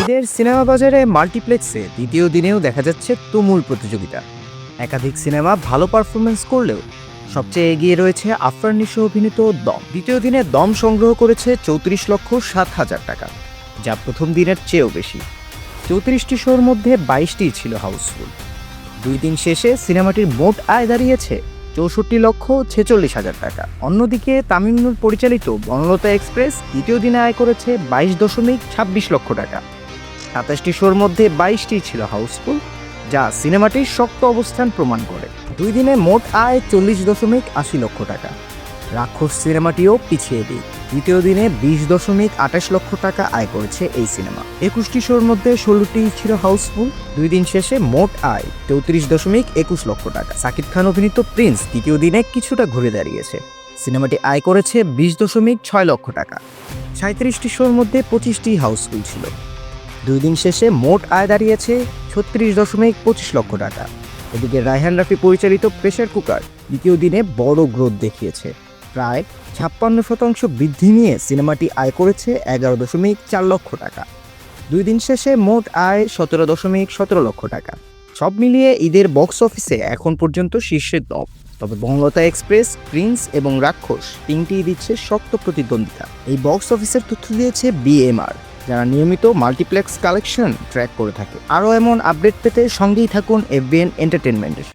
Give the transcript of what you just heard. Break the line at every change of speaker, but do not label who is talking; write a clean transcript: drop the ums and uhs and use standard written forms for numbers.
ঈদের সিনেমা বাজারে মাল্টিপ্লেক্সে দ্বিতীয় দিনেও দেখা যাচ্ছে তুমুল প্রতিযোগিতা। একাধিক সিনেমা ভালো পারফরমেন্স করলেও সবচেয়ে এগিয়ে রয়েছে আফরান নিশো অভিনীত দম। দ্বিতীয় দিনে দম সংগ্রহ করেছে 34,07,000 টাকা, যা প্রথম দিনের চেয়েও বেশি। 34টি শোর মধ্যে 22টি ছিল হাউসফুল। দুই দিন শেষে সিনেমাটির মোট আয় দাঁড়িয়েছে 64,46,000 টাকা। অন্যদিকে তামিম নূর পরিচালিত বনলতা এক্সপ্রেস দ্বিতীয় দিনে আয় করেছে 22.26 লক্ষ টাকা। 27টি শোর মধ্যে 22টি ছিল হাউসফুল, যা সিনেমাটির শক্ত অবস্থান প্রমাণ করে। দুই দিনে মোট আয় 40.80 লক্ষ টাকা। রাক্ষস সিনেমাটিও পিছিয়ে দিই, দ্বিতীয় দিনে 20.28 লক্ষ টাকা আয় করেছে এই সিনেমা। 21টি শোর মধ্যে 16টি ছিল হাউসফুল। দুই দিন শেষে মোট আয় 34.21 লক্ষ টাকা। সাকিব খান অভিনীত প্রিন্স দ্বিতীয় দিনে কিছুটা ঘুরে দাঁড়িয়েছে। সিনেমাটি আয় করেছে 20.6 লক্ষ টাকা। 37টি শোর মধ্যে 25টি হাউসফুল ছিল। দুই দিন শেষে মোট আয় দাঁড়িয়েছে 36.25 লক্ষ টাকা। এদিকে রায়হান রাফি পরিচালিত প্রেসার কুকার দ্বিতীয় দিনে বড় গ্রোথ দেখিয়েছে। প্রায় 56% বৃদ্ধি নিয়ে সিনেমাটি আয় করেছে 11.4 লক্ষ টাকা। দুই দিন শেষে মোট আয় 17.17 লক্ষ টাকা। সব মিলিয়ে ঈদের বক্স অফিসে এখন পর্যন্ত শীর্ষে দম। তবে বনলতা এক্সপ্রেস, প্রিন্স এবং রাক্ষস তিনটিই দিচ্ছে শক্ত প্রতিদ্বন্দ্বিতা। এই বক্স অফিসের তথ্য দিয়েছে BMR, যারা নিয়মিত মাল্টিপ্লেক্স কালেকশন ট্র্যাক করে থাকে। আরও এমন আপডেট পেতে সঙ্গেই থাকুন FBN এন্টারটেনমেন্টের।